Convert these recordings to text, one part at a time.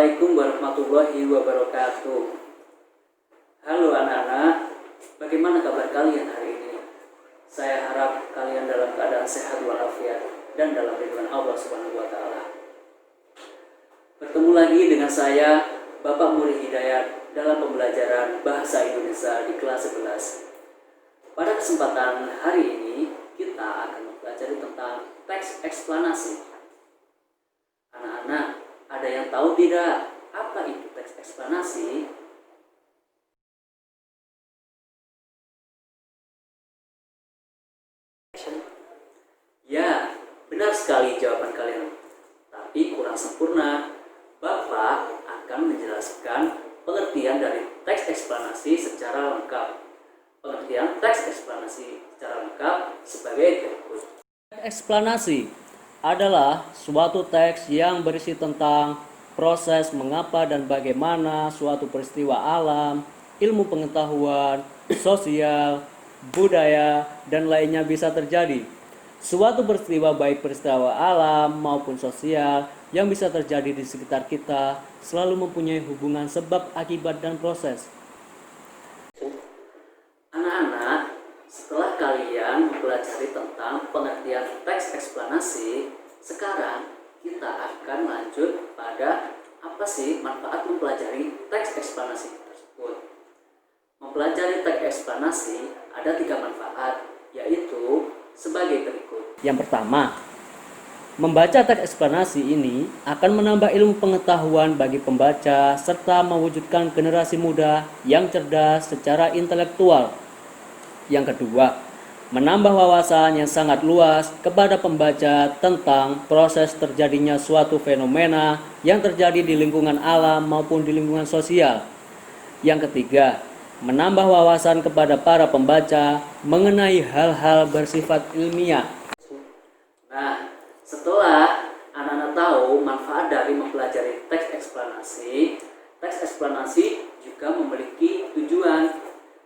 Assalamualaikum warahmatullahi wabarakatuh. Halo anak-anak, bagaimana kabar kalian hari ini? Saya harap kalian dalam keadaan sehat walafiat dan dalam ridwan Allah Subhanahu wa taala. Bertemu lagi dengan saya, Bapak Muri Hidayat, dalam pembelajaran Bahasa Indonesia di kelas 11. Pada kesempatan hari ini, kita akan mempelajari tentang teks eksplanasi. Anak-anak, ada yang tahu tidak apa itu teks eksplanasi? Ya, benar sekali jawaban kalian. Tapi kurang sempurna. Bapak akan menjelaskan pengertian dari teks eksplanasi secara lengkap. Pengertian teks eksplanasi secara lengkap sebagai berikut. Eksplanasi adalah suatu teks yang berisi tentang proses mengapa dan bagaimana suatu peristiwa alam, ilmu pengetahuan, sosial, budaya, dan lainnya bisa terjadi. Suatu peristiwa baik peristiwa alam maupun sosial yang bisa terjadi di sekitar kita selalu mempunyai hubungan sebab, akibat, dan proses. Anak-anak, setelah kalian mempelajari tentang pengertian teks eksplanasi, sekarang kita akan lanjut pada apa sih manfaat mempelajari teks eksplanasi tersebut. Mempelajari teks eksplanasi ada 3 manfaat, yaitu sebagai berikut. Yang pertama, membaca teks eksplanasi ini akan menambah ilmu pengetahuan bagi pembaca serta mewujudkan generasi muda yang cerdas secara intelektual. Yang kedua, menambah wawasan yang sangat luas kepada pembaca tentang proses terjadinya suatu fenomena yang terjadi di lingkungan alam maupun di lingkungan sosial. Yang ketiga, menambah wawasan kepada para pembaca mengenai hal-hal bersifat ilmiah. Nah, setelah anak-anak tahu manfaat dari mempelajari teks eksplanasi juga memiliki tujuan.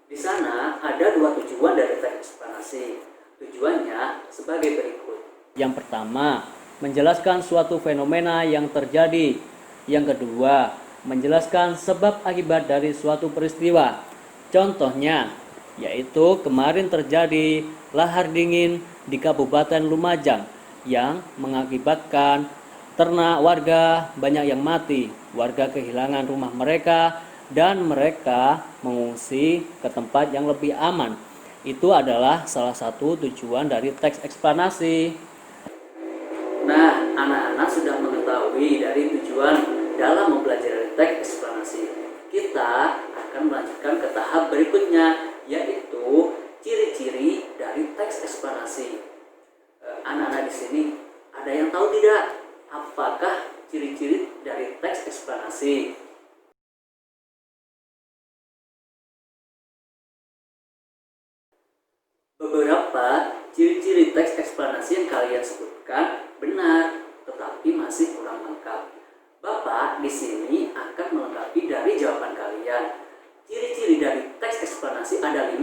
Di sana ada 2 tujuan dari teks eksplanasi. Tujuannya sebagai berikut. Yang pertama, menjelaskan suatu fenomena yang terjadi. Yang kedua, menjelaskan sebab akibat dari suatu peristiwa. Contohnya, yaitu kemarin terjadi lahar dingin di Kabupaten Lumajang yang mengakibatkan ternak warga banyak yang mati. Warga kehilangan rumah mereka dan mereka mengungsi ke tempat yang lebih aman. Itu adalah salah satu tujuan dari teks eksplanasi. Nah, anak-anak sudah mengetahui dari tujuan dalam mempelajari teks eksplanasi. Kita akan melanjutkan ke tahap berikutnya, yaitu ciri-ciri dari teks eksplanasi. Anak-anak di sini ada yang tahu tidak apakah ciri-ciri dari teks eksplanasi? Beberapa ciri-ciri teks eksplanasi yang kalian sebutkan benar, tetapi masih kurang lengkap. Bapak di sini akan melengkapi dari jawaban kalian. Ciri-ciri dari teks eksplanasi ada 5,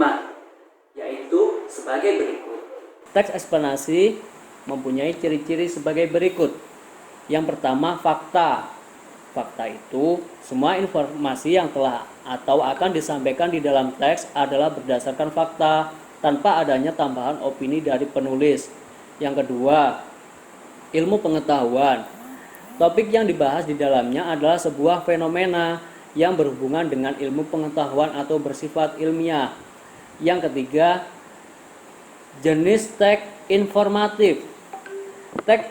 yaitu sebagai berikut. Teks eksplanasi mempunyai ciri-ciri sebagai berikut. Yang pertama, fakta. Fakta itu semua informasi yang telah atau akan disampaikan di dalam teks adalah berdasarkan fakta tanpa adanya tambahan opini dari penulis. Yang kedua, ilmu pengetahuan. Topik yang dibahas di dalamnya adalah sebuah fenomena yang berhubungan dengan ilmu pengetahuan atau bersifat ilmiah. Yang ketiga, jenis teks informatif. Teks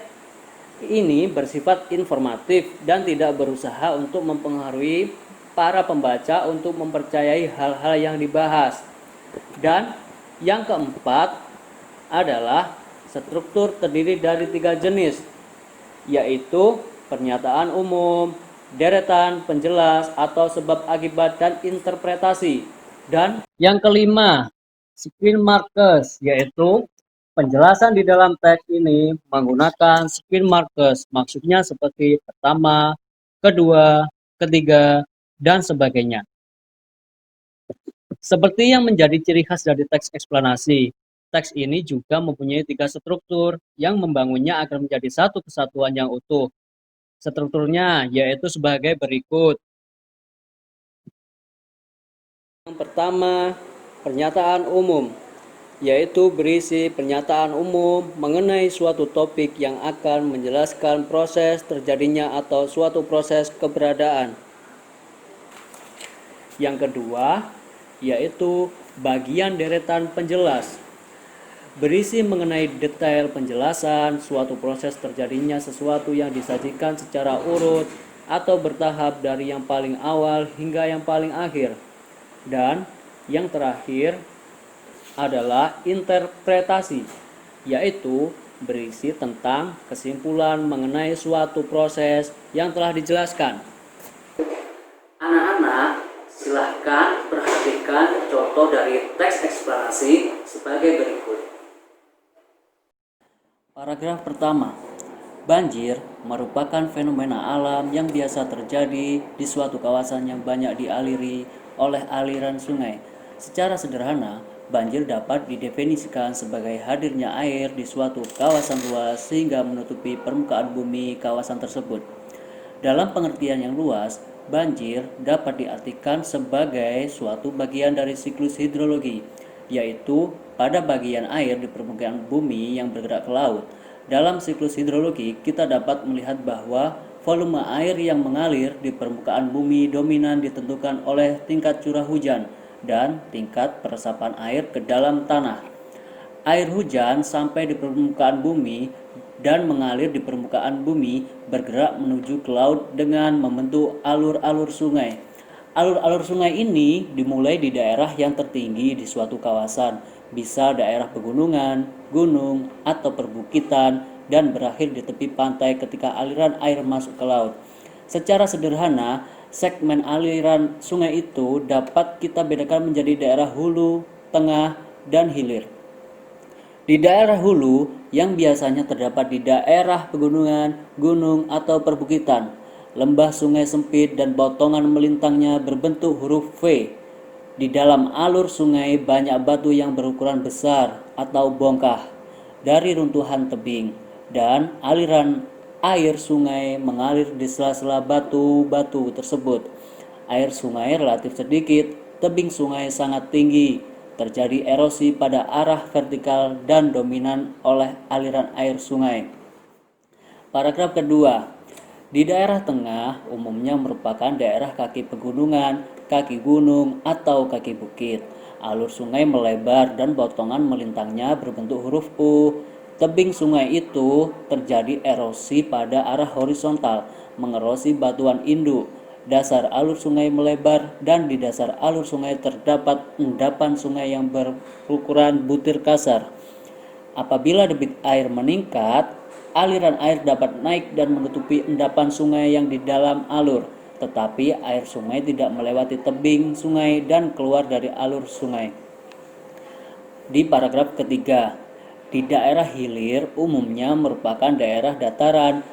ini bersifat informatif dan tidak berusaha untuk mempengaruhi para pembaca untuk mempercayai hal-hal yang dibahas. Dan yang keempat adalah struktur terdiri dari 3 jenis, yaitu pernyataan umum, deretan penjelas atau sebab akibat, dan interpretasi. Dan yang kelima, spin markers, yaitu penjelasan di dalam teks ini menggunakan spin markers. Maksudnya seperti pertama, kedua, ketiga, dan sebagainya. Seperti yang menjadi ciri khas dari teks eksplanasi, teks ini juga mempunyai 3 struktur yang membangunnya agar menjadi satu kesatuan yang utuh. Strukturnya yaitu sebagai berikut. Yang pertama, pernyataan umum, yaitu berisi pernyataan umum mengenai suatu topik yang akan menjelaskan proses terjadinya atau suatu proses keberadaan. Yang kedua, yaitu bagian deretan penjelas, berisi mengenai detail penjelasan suatu proses terjadinya sesuatu yang disajikan secara urut atau bertahap dari yang paling awal hingga yang paling akhir. Dan yang terakhir adalah interpretasi, yaitu berisi tentang kesimpulan mengenai suatu proses yang telah dijelaskan. Anak-anak, silahkan perhatikan contoh dari teks eksplanasi sebagai berikut. Paragraf pertama. Banjir merupakan fenomena alam yang biasa terjadi di suatu kawasan yang banyak dialiri oleh aliran sungai. Secara sederhana, banjir dapat didefinisikan sebagai hadirnya air di suatu kawasan luas sehingga menutupi permukaan bumi kawasan tersebut. Dalam pengertian yang luas, banjir dapat diartikan sebagai suatu bagian dari siklus hidrologi, yaitu pada bagian air di permukaan bumi yang bergerak ke laut. Dalam siklus hidrologi, kita dapat melihat bahwa volume air yang mengalir di permukaan bumi dominan ditentukan oleh tingkat curah hujan dan tingkat peresapan air ke dalam tanah. Air hujan sampai di permukaan bumi dan mengalir di permukaan bumi, bergerak menuju ke laut dengan membentuk alur-alur sungai. Alur-alur sungai ini dimulai di daerah yang tertinggi di suatu kawasan, bisa daerah pegunungan, gunung, atau perbukitan, dan berakhir di tepi pantai ketika aliran air masuk ke laut. Secara sederhana, segmen aliran sungai itu dapat kita bedakan menjadi daerah hulu, tengah, dan hilir. Di daerah hulu yang biasanya terdapat di daerah pegunungan, gunung, atau perbukitan, lembah sungai sempit dan potongan melintangnya berbentuk huruf V. Di dalam alur sungai banyak batu yang berukuran besar atau bongkah dari runtuhan tebing, dan aliran air sungai mengalir di sela-sela batu-batu tersebut. Air sungai relatif sedikit, tebing sungai sangat tinggi, terjadi erosi pada arah vertikal dan dominan oleh aliran air sungai. Paragraf kedua. Di daerah tengah umumnya merupakan daerah kaki pegunungan, kaki gunung, atau kaki bukit. Alur sungai melebar dan potongan melintangnya berbentuk huruf U. Tebing sungai itu terjadi erosi pada arah horizontal, mengerosi batuan induk. Dasar alur sungai melebar dan di dasar alur sungai terdapat endapan sungai yang berukuran butir kasar. Apabila debit air meningkat, aliran air dapat naik dan menutupi endapan sungai yang di dalam alur, tetapi air sungai tidak melewati tebing sungai dan keluar dari alur sungai. Di paragraf ketiga, di daerah hilir umumnya merupakan daerah dataran.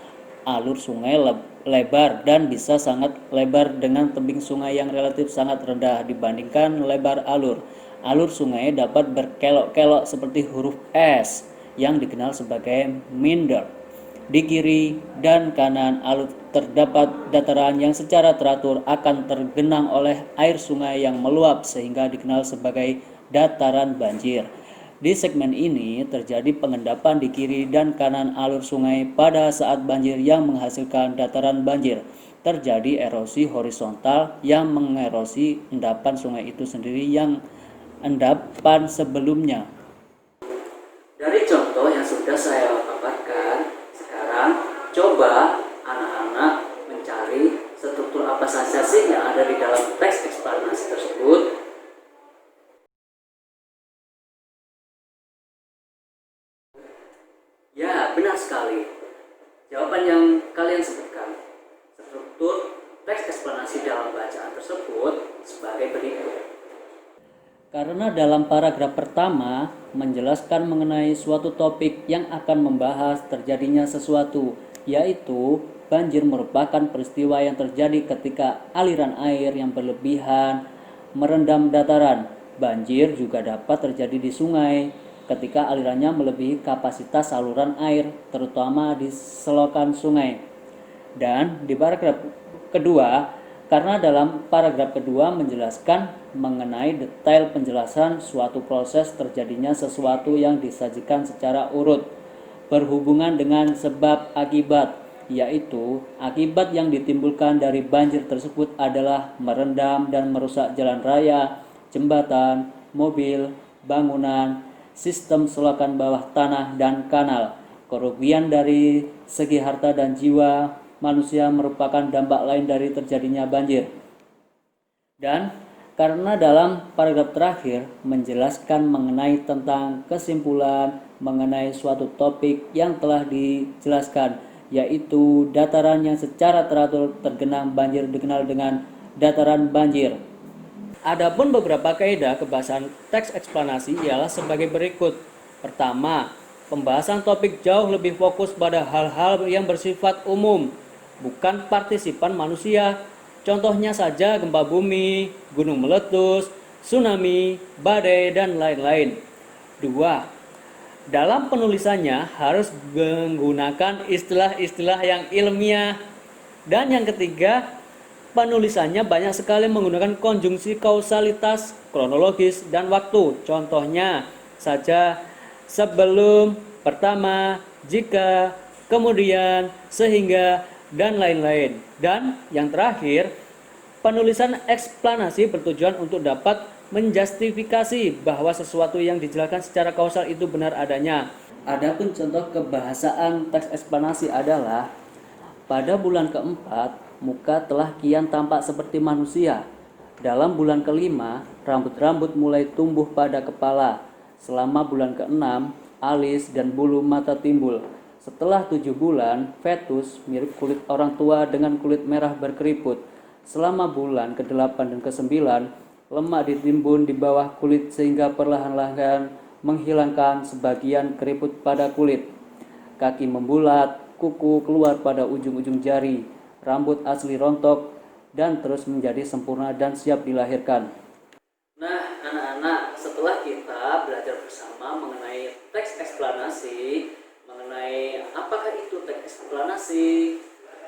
Alur sungai lebar dan bisa sangat lebar dengan tebing sungai yang relatif sangat rendah dibandingkan lebar alur. Alur sungai dapat berkelok-kelok seperti huruf S yang dikenal sebagai meander. Di kiri dan kanan alur terdapat dataran yang secara teratur akan tergenang oleh air sungai yang meluap sehingga dikenal sebagai dataran banjir. Di segmen ini terjadi pengendapan di kiri dan kanan alur sungai pada saat banjir yang menghasilkan dataran banjir. Terjadi erosi horizontal yang mengerosi endapan sungai itu sendiri yang endapan sebelumnya. Dari contoh yang sudah saya paparkan, sekarang coba anak-anak mencari struktur apa saja sih yang ada di dalam teks eksplanasi tersebut. Ya, benar sekali. Jawaban yang kalian sebutkan. Struktur teks eksplanasi dalam bacaan tersebut sebagai berikut. Karena dalam paragraf pertama menjelaskan mengenai suatu topik yang akan membahas terjadinya sesuatu, yaitu banjir merupakan peristiwa yang terjadi ketika aliran air yang berlebihan merendam dataran. Banjir juga dapat terjadi di sungai ketika alirannya melebihi kapasitas saluran air, terutama di selokan sungai. Dan di paragraf kedua, karena dalam paragraf kedua menjelaskan mengenai detail penjelasan suatu proses terjadinya sesuatu yang disajikan secara urut berhubungan dengan sebab akibat, yaitu akibat yang ditimbulkan dari banjir tersebut adalah merendam dan merusak jalan raya, jembatan, mobil, bangunan, sistem selokan bawah tanah dan kanal. Kerugian dari segi harta dan jiwa manusia merupakan dampak lain dari terjadinya banjir. Dan karena dalam paragraf terakhir menjelaskan mengenai tentang kesimpulan mengenai suatu topik yang telah dijelaskan, yaitu dataran yang secara teratur tergenang banjir dikenal dengan dataran banjir. Adapun beberapa kaidah kebahasan teks eksplanasi ialah sebagai berikut. Pertama, pembahasan topik jauh lebih fokus pada hal-hal yang bersifat umum, bukan partisipan manusia. Contohnya saja gempa bumi, gunung meletus, tsunami, badai, dan lain-lain. 2. Dalam penulisannya harus menggunakan istilah-istilah yang ilmiah. Dan yang ketiga, penulisannya banyak sekali menggunakan konjungsi kausalitas, kronologis, dan waktu. Contohnya saja sebelum, pertama, jika, kemudian, sehingga, dan lain-lain. Dan yang terakhir, penulisan eksplanasi bertujuan untuk dapat menjustifikasi bahwa sesuatu yang dijelaskan secara kausal itu benar adanya. Adapun contoh kebahasaan teks eksplanasi adalah pada bulan keempat, muka telah kian tampak seperti manusia. Dalam bulan kelima, rambut-rambut mulai tumbuh pada kepala. Selama bulan keenam, alis dan bulu mata timbul. Setelah 7 bulan, fetus mirip kulit orang tua dengan kulit merah berkeriput. Selama bulan ke-8 dan ke-9, lemak ditimbun di bawah kulit sehingga perlahan-lahan menghilangkan sebagian keriput pada kulit. Kaki membulat, kuku keluar pada ujung-ujung jari, rambut asli rontok, dan terus menjadi sempurna dan siap dilahirkan. Nah, anak-anak, setelah kita belajar bersama mengenai teks eksplanasi, mengenai apakah itu teks eksplanasi,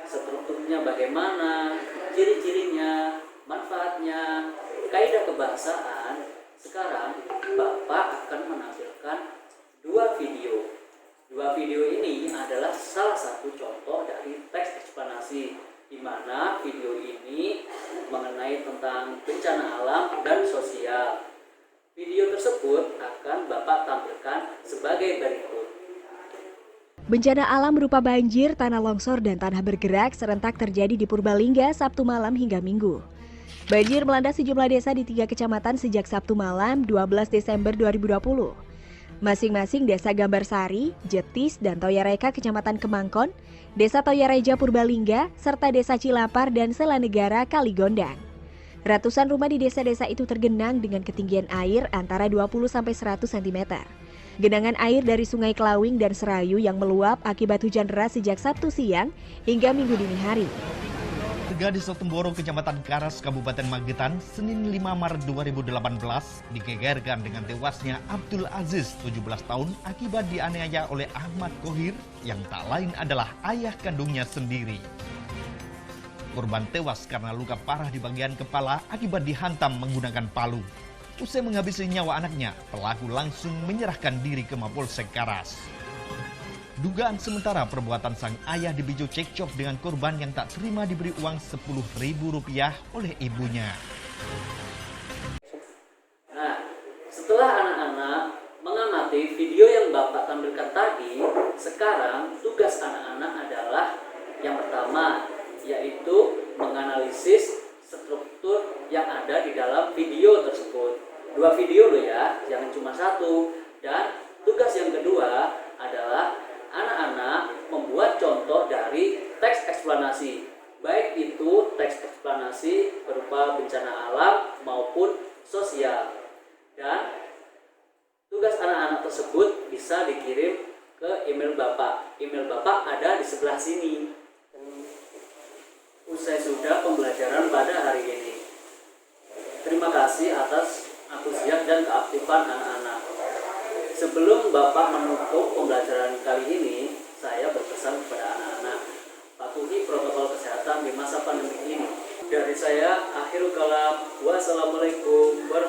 strukturnya bagaimana, ciri-cirinya, manfaatnya, kaidah kebahasaan, sekarang Bapak akan menampilkan 2 video. 2 video ini adalah salah satu contoh dari teks eksplanasi, di mana video ini mengenai tentang bencana alam dan sosial. Video tersebut akan Bapak tampilkan sebagai berikut. Bencana alam berupa banjir, tanah longsor, dan tanah bergerak serentak terjadi di Purbalingga Sabtu malam hingga Minggu. Banjir melanda sejumlah desa di 3 kecamatan sejak Sabtu malam 12 Desember 2020. Masing-masing desa Gambarsari, Jetis, dan Toyareka Kecamatan Kemangkon, desa Toyareja Purbalingga, serta desa Cilapar dan Selanegara Kaligondang. Ratusan rumah di desa-desa itu tergenang dengan ketinggian air antara 20-100 cm. Genangan air dari Sungai Kelawing dan Serayu yang meluap akibat hujan deras sejak Sabtu siang hingga Minggu dini hari. Warga Desa Temboro, Kecamatan Karas, Kabupaten Magetan, Senin 5 Maret 2018 digegerkan dengan tewasnya Abdul Aziz, 17 tahun, akibat dianiaya oleh Ahmad Kohir yang tak lain adalah ayah kandungnya sendiri. Korban tewas karena luka parah di bagian kepala akibat dihantam menggunakan palu. Usai menghabisi nyawa anaknya, pelaku langsung menyerahkan diri ke Mapolsek Karas. Dugaan sementara perbuatan sang ayah dipicu cekcok dengan korban yang tak terima diberi uang Rp10.000 oleh ibunya. Nah, setelah anak-anak mengamati video yang Bapak tampilkan tadi, sekarang tugas anak-anak adalah yang pertama, yaitu menganalisis struktur yang ada di dalam video tersebut. 2 video loh ya, jangan cuma 1. Dan tugas yang kedua adalah anak-anak membuat contoh dari teks eksplanasi, baik itu teks eksplanasi berupa bencana alam maupun sosial. Dan tugas anak-anak tersebut bisa dikirim ke email Bapak. Email Bapak ada di sebelah sini. Usai sudah pembelajaran pada hari ini. Terima kasih atas antusias dan keaktifan anak-anak. Sebelum Bapak menutup pembelajaran kali ini, saya berpesan kepada anak-anak, patuhi protokol kesehatan di masa pandemi ini. Dari saya, akhirul kalam. Wassalamualaikum warahmatullahi wabarakatuh.